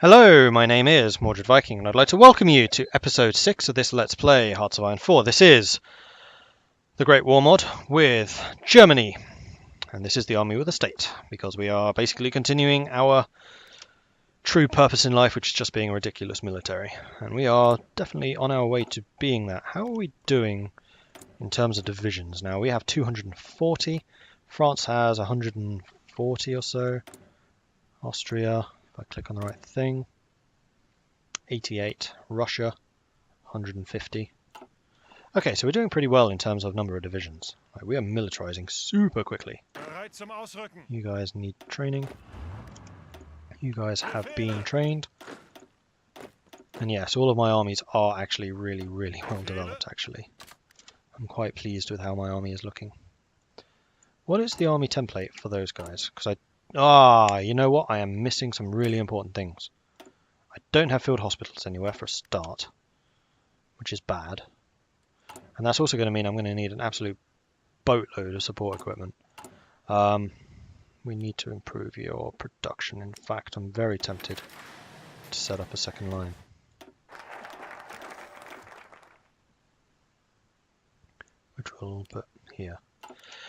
Hello, my name is Mordred Viking, and I'd like to welcome you to episode 6 of this Let's Play Hearts of Iron 4. This is the Great War mod with Germany, and this is the army with a state, because we are basically continuing our true purpose in life, which is just being a ridiculous military, and we are definitely on our way to being that. How are we doing in terms of divisions now? We have 240, France has 140 or so, Austria, if I click on the right thing, 88, Russia, 150. Okay, so we're doing pretty well in terms of number of divisions. Right, we are militarizing super quickly. You guys need training. You guys have been trained. And yes, all of my armies are actually really well developed, actually. I'm quite pleased with how my army is looking. What is the army template for those guys? Because you know what? I am missing some really important things. I don't have field hospitals anywhere for a start, which is bad. And that's also going to mean I'm going to need an absolute boatload of support equipment. We need to improve your production. In fact, I'm very tempted to set up a second line. Which we'll put here.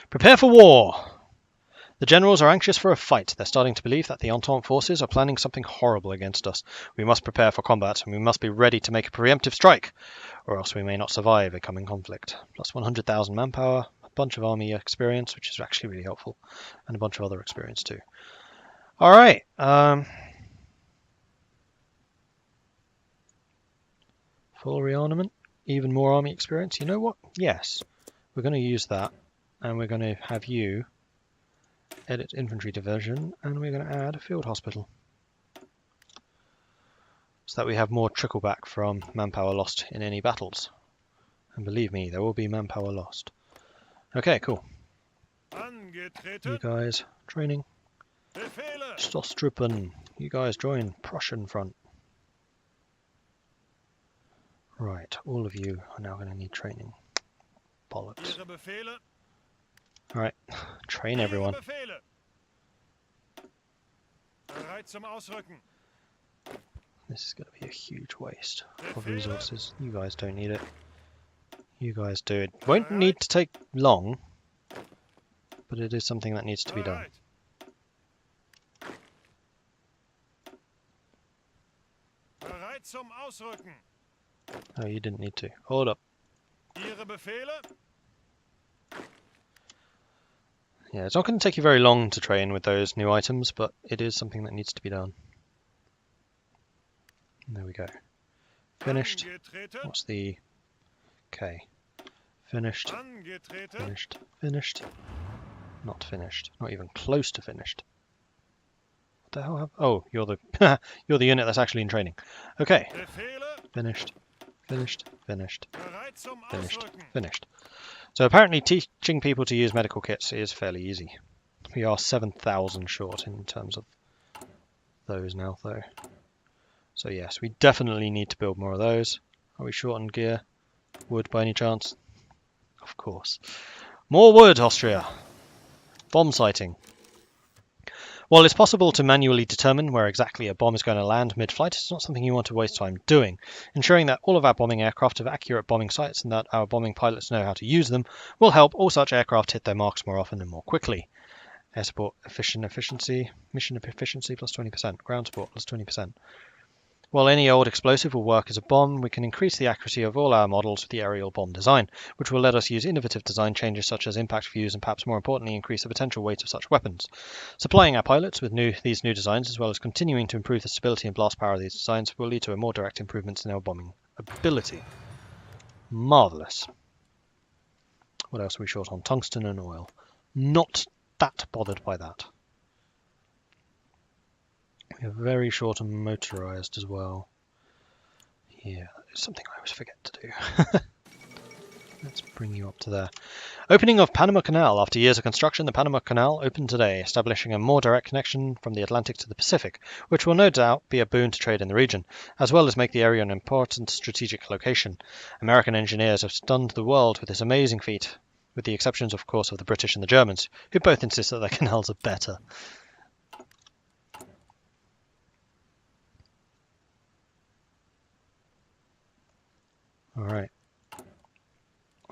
Prepare for war! The generals are anxious for a fight. They're starting to believe that the Entente forces are planning something horrible against us. We must prepare for combat, and we must be ready to make a preemptive strike, or else we may not survive a coming conflict. Plus 100,000 manpower, a bunch of army experience, which is actually really helpful, and a bunch of other experience too. Alright, full rearmament, even more army experience. You know what? Yes, we're going to use that, and we're going to have you edit infantry division, and we're going to add a field hospital so that we have more trickle back from manpower lost in any battles. And believe me, there will be manpower lost. Okay, cool. You guys training. Stoßtruppen, you guys join Prussian front. Right, all of you are now going to need training. Bollocks. Alright, train everyone. This is going to be a huge waste of resources. You guys don't need it. You guys do it. Won't need to take long, but it is something that needs to be done. Oh, you didn't need to. Hold up. Yeah, it's not going to take you very long to train with those new items, but it is something that needs to be done. There we go. Finished. What's the... Okay. Finished. Finished. Finished. Not finished. Not even close to finished. What the hell have... Oh, you're the... you're the unit that's actually in training. Okay. Finished. Finished. Finished. Finished. Finished. So apparently teaching people to use medical kits is fairly easy. We are 7,000 short in terms of those now, though. So yes, we definitely need to build more of those. Are we short on gear? Wood by any chance? Of course. More wood, Austria! Bomb sighting. While it's possible to manually determine where exactly a bomb is going to land mid-flight, it's not something you want to waste time doing. Ensuring that all of our bombing aircraft have accurate bombing sights and that our bombing pilots know how to use them will help all such aircraft hit their marks more often and more quickly. Air support efficiency, mission efficiency plus 20%, ground support plus 20%. While any old explosive will work as a bomb, we can increase the accuracy of all our models with the aerial bomb design, which will let us use innovative design changes such as impact fuse and perhaps more importantly increase the potential weight of such weapons. Supplying our pilots with these new designs as well as continuing to improve the stability and blast power of these designs will lead to a more direct improvements in our bombing ability. Marvellous. What else are we short on? Tungsten and oil. Not that bothered by that. We are very short on motorized as well. Yeah, it's something I always forget to do. Let's bring you up to there. Opening of Panama Canal. After years of construction, the Panama Canal opened today, establishing a more direct connection from the Atlantic to the Pacific, which will no doubt be a boon to trade in the region, as well as make the area an important strategic location. American engineers have stunned the world with this amazing feat, with the exceptions, of course, of the British and the Germans, who both insist that their canals are better. Alright.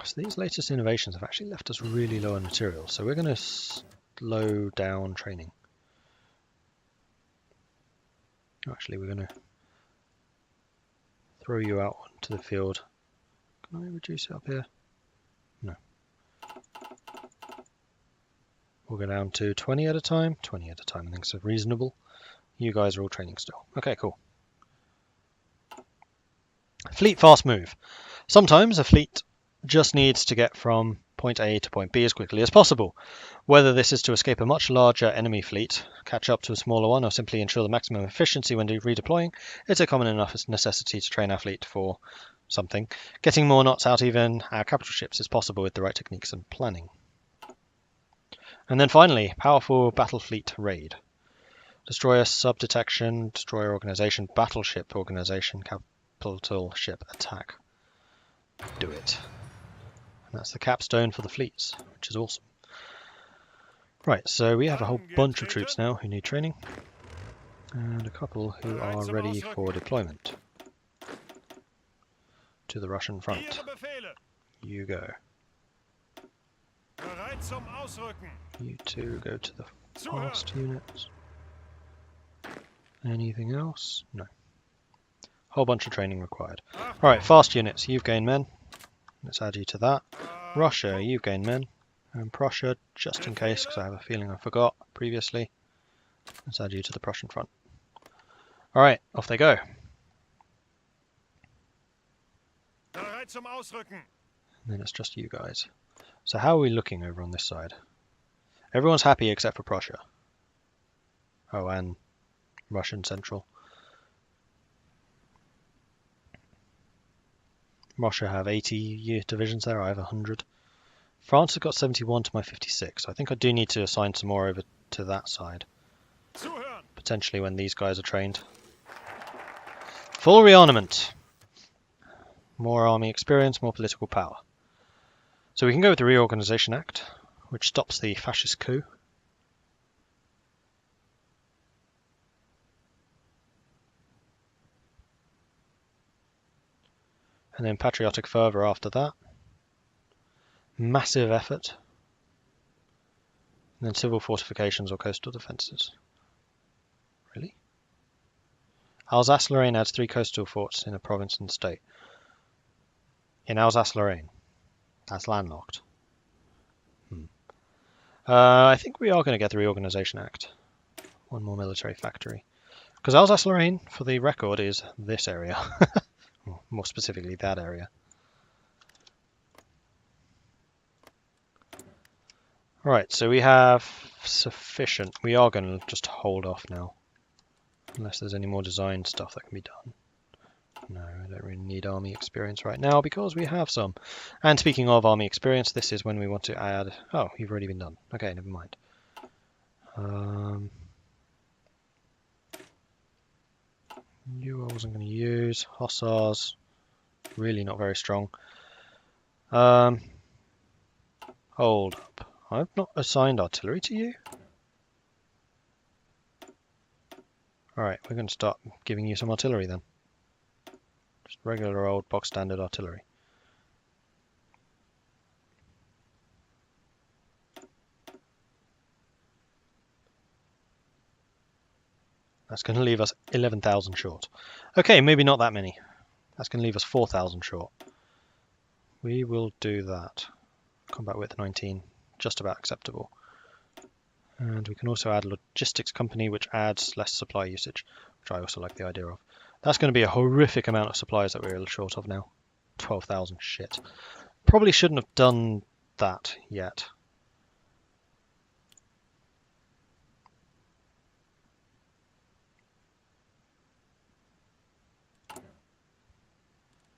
So these latest innovations have actually left us really low on materials, so we're going to slow down training. Actually, we're going to throw you out onto the field. Can I reduce it up here? No. We'll go down to 20 at a time. 20 at a time, I think is reasonable. You guys are all training still. Okay, cool. Fleet fast move. Sometimes a fleet just needs to get from point A to point B as quickly as possible. Whether this is to escape a much larger enemy fleet, catch up to a smaller one, or simply ensure the maximum efficiency when redeploying, it's a common enough necessity to train our fleet for something. Getting more knots out even our capital ships is possible with the right techniques and planning. And then finally, powerful battle fleet raid. Destroyer sub-detection, destroyer organization, battleship organization, capital ship attack. Do it. And that's the capstone for the fleets, which is awesome. Right, so we have a whole bunch of troops now who need training, and a couple who are ready for deployment to the Russian front. You go. You two go to the fast units. Anything else? No. Whole bunch of training required. Alright, fast units, you've gained men. Let's add you to that. Russia, you've gained men. And Prussia, just in case, because I have a feeling I forgot previously. Let's add you to the Prussian front. Alright, off they go. And then it's just you guys. So how are we looking over on this side? Everyone's happy except for Prussia. Oh, and Russian Central. Russia have 80 divisions there, I have 100. France has got 71 to my 56. I think I do need to assign some more over to that side. Potentially when these guys are trained. Full rearmament. More army experience, more political power. So we can go with the Reorganization Act, which stops the fascist coup. And then patriotic fervour after that. Massive effort. And then civil fortifications or coastal defences. Really? Alsace-Lorraine adds 3 coastal forts in a province and state. In Alsace-Lorraine. That's landlocked. I think we are going to get the Reorganization Act. One more military factory. Because Alsace-Lorraine, for the record, is this area. More specifically, that area. Right, so we have sufficient. We are going to just hold off now. Unless there's any more design stuff that can be done. No, I don't really need army experience right now because we have some. And speaking of army experience, this is when we want to add... Oh, you've already been done. Okay, never mind. You I wasn't going to use. Hussars. Really not very strong. Hold up. I've not assigned artillery to you. Alright, we're going to start giving you some artillery then. Just regular old box standard artillery. That's going to leave us 11,000 short. Okay, maybe not that many. That's going to leave us 4,000 short. We will do that. Combat width 19, just about acceptable. And we can also add a logistics company, which adds less supply usage, which I also like the idea of. That's going to be a horrific amount of supplies that we're short of now. 12,000, shit. Probably shouldn't have done that yet.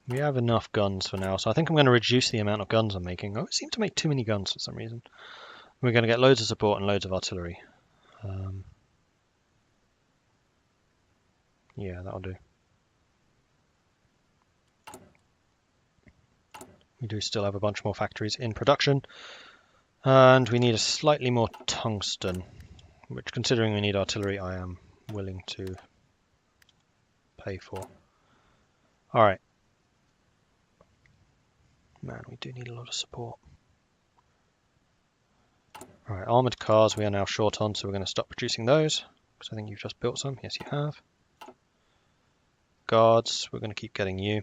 We have enough guns for now, so I think I'm going to reduce the amount of guns I'm making. I seem to make too many guns for some reason. We're going to get loads of support and loads of artillery. Yeah, that'll do. We do still have a bunch more factories in production. And we need a slightly more tungsten, which, considering we need artillery, I am willing to pay for. Alright. Man, we do need a lot of support. Right, armoured cars we are now short on, so we're going to stop producing those. Because I think you've just built some. Yes, you have. Guards, we're going to keep getting you.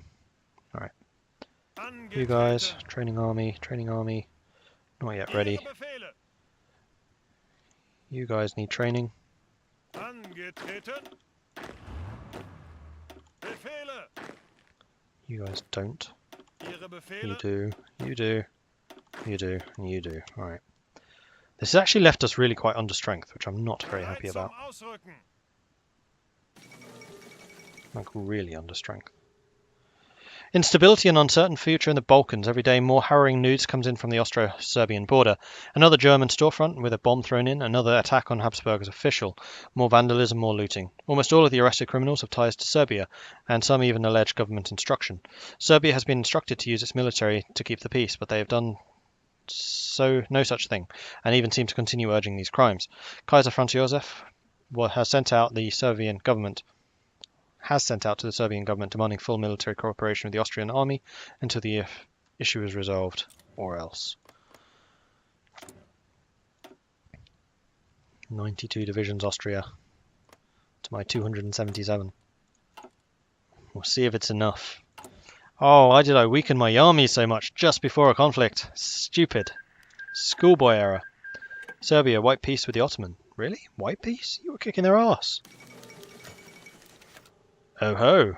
Alright. You guys, training army. Not yet ready. You guys need training. You guys don't. You do, you do, you do, and you do. Alright. This has actually left us really quite under strength, which I'm not very happy about. Like, really under strength. Instability and uncertain future in the Balkans. Every day more harrowing news comes in from the Austro-Serbian border. Another German storefront with a bomb thrown in, another attack on Habsburg's official. More vandalism, more looting. Almost all of the arrested criminals have ties to Serbia, and some even allege government instruction. Serbia has been instructed to use its military to keep the peace, but they have done no such thing, and even seem to continue urging these crimes. Kaiser Franz Josef has sent out to the Serbian government demanding full military cooperation with the Austrian army until the issue is resolved, or else. 92 divisions Austria to my 277. We'll see if it's enough. Oh, why did I weaken my army so much just before a conflict? Stupid. Schoolboy error. Serbia, white peace with the Ottoman. Really? White peace? You were kicking their ass. Oh ho!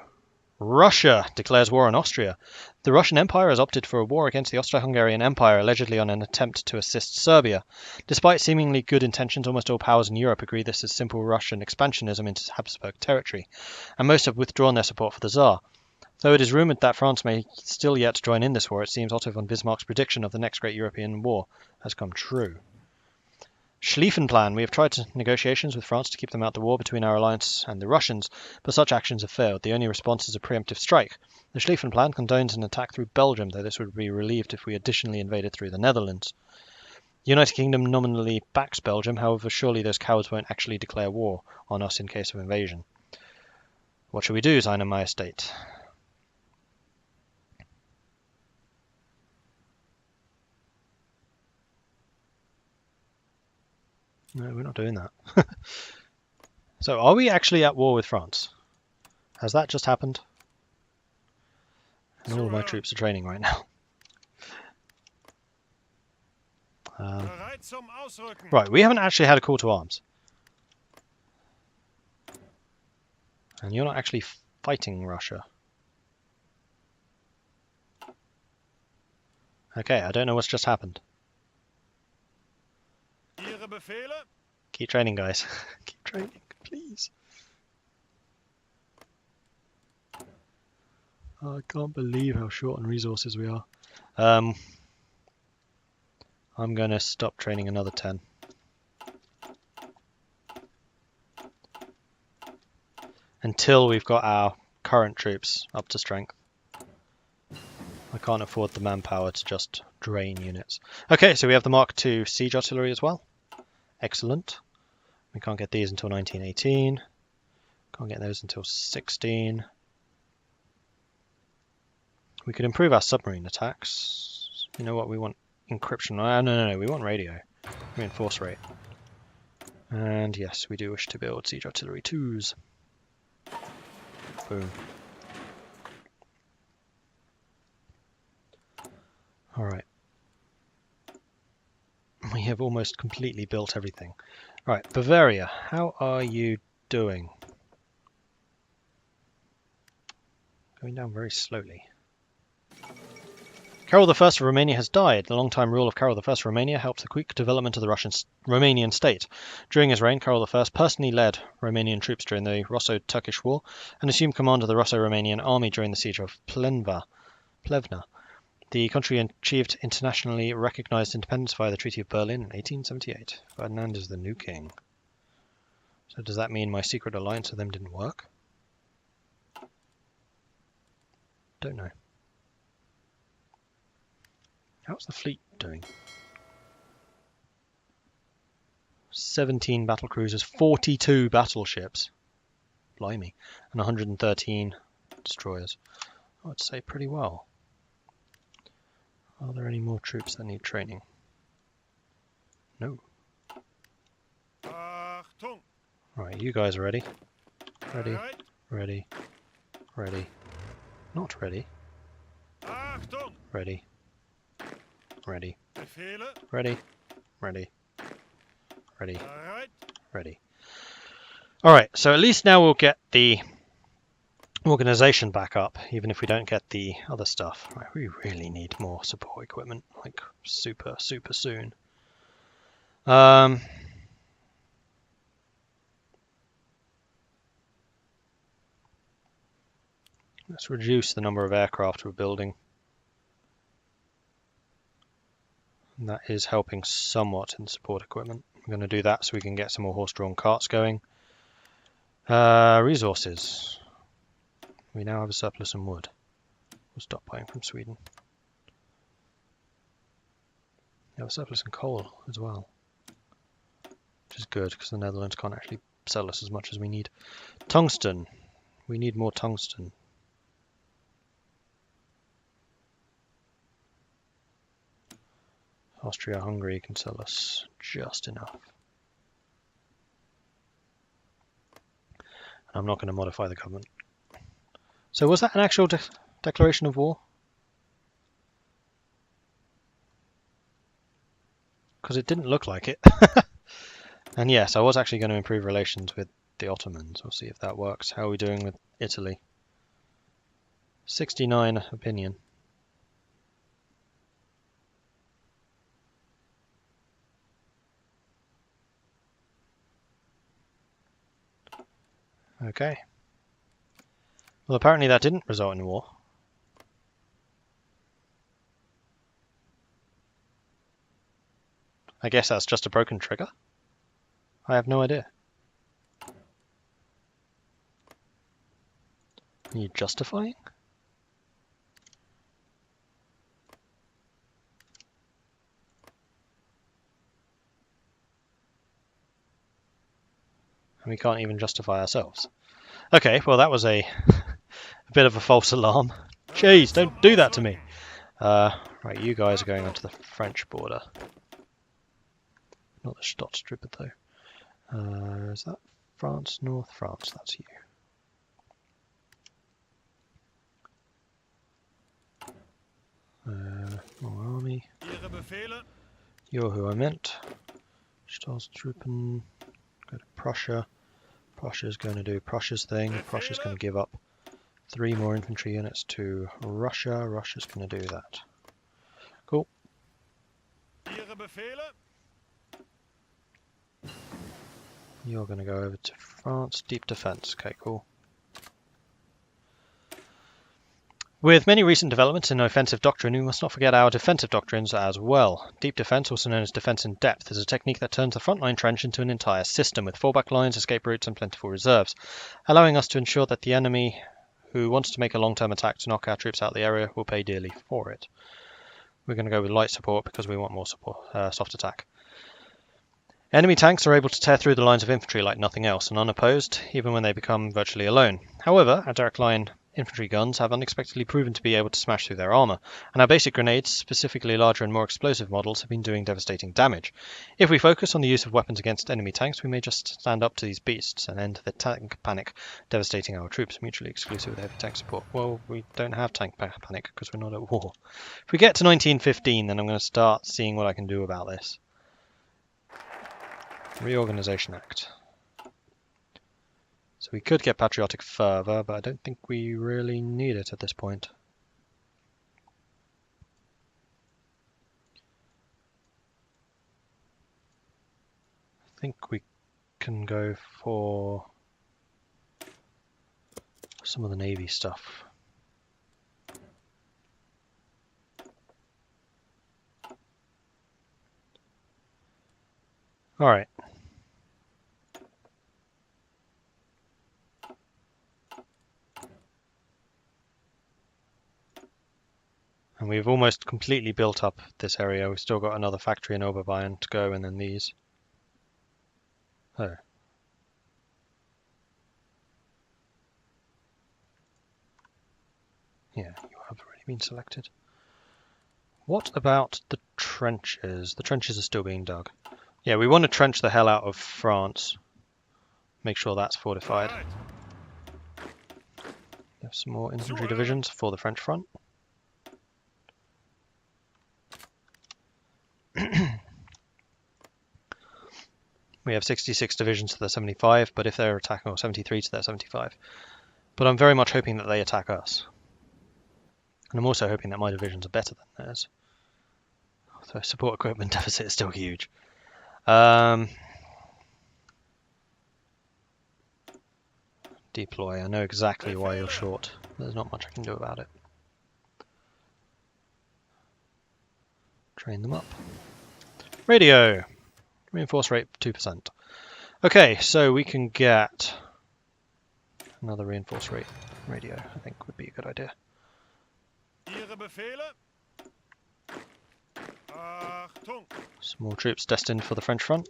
Russia declares war on Austria. The Russian Empire has opted for a war against the Austro-Hungarian Empire, allegedly on an attempt to assist Serbia. Despite seemingly good intentions, almost all powers in Europe agree this is simple Russian expansionism into Habsburg territory, and most have withdrawn their support for the Tsar. Though it is rumoured that France may still yet join in this war, it seems Otto von Bismarck's prediction of the next great European war has come true. Schlieffen Plan. We have tried negotiations with France to keep them out the war between our alliance and the Russians, but such actions have failed. The only response is a preemptive strike. The Schlieffen Plan condones an attack through Belgium, though this would be relieved if we additionally invaded through the Netherlands. The United Kingdom nominally backs Belgium, however surely those cowards won't actually declare war on us in case of invasion. What shall we do, Seine Majestät? No, we're not doing that. So, are we actually at war with France? Has that just happened? And all of my troops are training right now. Right, we haven't actually had a call to arms. And you're not actually fighting Russia. Okay, I don't know what's just happened. Keep training, guys. Keep training, please. Oh, I can't believe how short on resources we are. I'm going to stop training another 10. Until we've got our current troops up to strength. I can't afford the manpower to just drain units. Okay, so we have the Mark II siege artillery as well. Excellent. We can't get these until 1918. Can't get those until 16. We could improve our submarine attacks. You know what? We want encryption. No. We want radio. Reinforce rate. And yes, we do wish to build siege artillery 2s. Boom. Alright. We have almost completely built everything. Right, Bavaria, how are you doing? Going down very slowly. Carol I of Romania has died. The long-time rule of Carol I of Romania helped the quick development of the Romanian state. During his reign, Carol I personally led Romanian troops during the Russo-Turkish War and assumed command of the Russo-Romanian army during the siege of Plevna. The country achieved internationally recognized independence via the Treaty of Berlin in 1878. Ferdinand is the new king. So does that mean my secret alliance with them didn't work? Don't know. How's the fleet doing? 17 battle cruisers, 42 battleships. Blimey. And 113 destroyers. I would say pretty well. Are there any more troops that need training? No. Right, you guys are ready. Ready, ready, ready. Not ready. Ready, ready, ready, ready, ready, ready. Alright, so at least now we'll get the organization back up, even if we don't get the other stuff. Right, we really need more support equipment, like super soon. Let's reduce the number of aircraft we're building. And that is helping somewhat in support equipment. I'm going to do that so we can get some more horse-drawn carts going. Resources. We now have a surplus in wood. We'll stop buying from Sweden. We have a surplus in coal as well, which is good because the Netherlands can't actually sell us as much as we need. Tungsten. We need more tungsten. Austria-Hungary can sell us just enough. I'm not going to modify the government. So was that an actual declaration of war? Because it didn't look like it. And yes, I was actually going to improve relations with the Ottomans. We'll see if that works. How are we doing with Italy? 69 opinion. Okay. Well, apparently that didn't result in war. I guess that's just a broken trigger? I have no idea. Are you justifying? And we can't even justify ourselves. Okay, well that was a bit of a false alarm. Jeez, don't do that to me. Right, you guys are going onto the French border. Not the Staatstroepen though. Is that France? North France, that's you. More army. You're who I meant. Staatstruppen. Go to Prussia. Prussia's going to do Prussia's thing. Prussia's going to give up 3 more infantry units to Russia. Russia's going to do that. Cool. You're going to go over to France. Deep defense. Okay, cool. With many recent developments in offensive doctrine, we must not forget our defensive doctrines as well. Deep defense, also known as defense in depth, is a technique that turns the frontline trench into an entire system with fallback lines, escape routes, and plentiful reserves, allowing us to ensure that the enemy who wants to make a long-term attack to knock our troops out of the area will pay dearly for it. We're going to go with light support because we want more support, soft attack. Enemy tanks are able to tear through the lines of infantry like nothing else and unopposed, even when they become virtually alone. However, our direct line infantry guns have unexpectedly proven to be able to smash through their armour, and our basic grenades, specifically larger and more explosive models, have been doing devastating damage. If we focus on the use of weapons against enemy tanks, we may just stand up to these beasts and end the tank panic, devastating our troops, mutually exclusive with heavy tank support. Well, we don't have tank panic because we're not at war. If we get to 1915, then I'm going to start seeing what I can do about this. Reorganization Act. So we could get patriotic fervour, but I don't think we really need it at this point. I think we can go for some of the Navy stuff. Alright. And we've almost completely built up this area. We've still got another factory in Oberbayern to go, and then these. Oh. Yeah, you have already been selected. What about the trenches? The trenches are still being dug. Yeah, we want to trench the hell out of France. Make sure that's fortified. We have some more infantry divisions for the French front. We have 66 divisions to their 75, but if they're attacking, or 73 to their 75. But I'm very much hoping that they attack us. And I'm also hoping that my divisions are better than theirs. So support equipment deficit is still huge. Deploy. I know exactly why you're short. There's not much I can do about it. Train them up. Radio. Reinforce rate 2%. Okay, so we can get another reinforce rate radio, I think would be a good idea. Some more troops destined for the French front.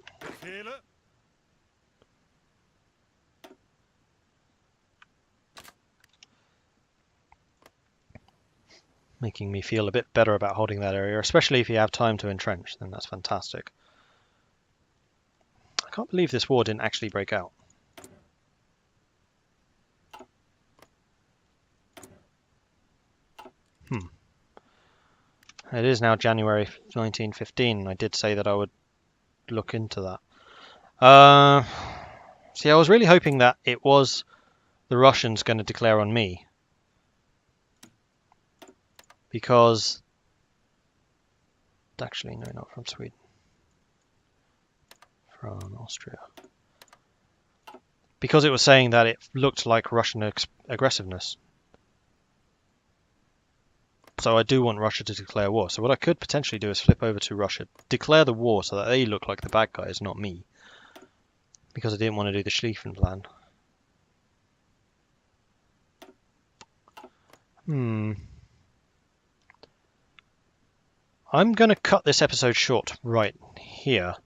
Making me feel a bit better about holding that area, especially if you have time to entrench, then that's fantastic. I can't believe this war didn't actually break out. It is now January 1915, and I did say that I would look into that. See, I was really hoping that it was the Russians going to declare on me. Because... Actually, no, not from Sweden. From Austria. Because it was saying that it looked like Russian aggressiveness. So I do want Russia to declare war. So what I could potentially do is flip over to Russia, declare the war so that they look like the bad guys, not me. Because I didn't want to do the Schlieffen plan. I'm going to cut this episode short right here.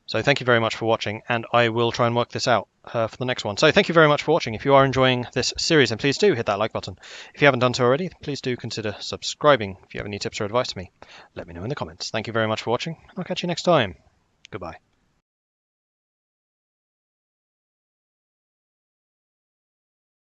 So thank you very much for watching, and I will try and work this out for the next one. So thank you very much for watching. If you are enjoying this series, then please do hit that like button. If you haven't done so already, please do consider subscribing. If you have any tips or advice for me, let me know in the comments. Thank you very much for watching. I'll catch you next time. Goodbye.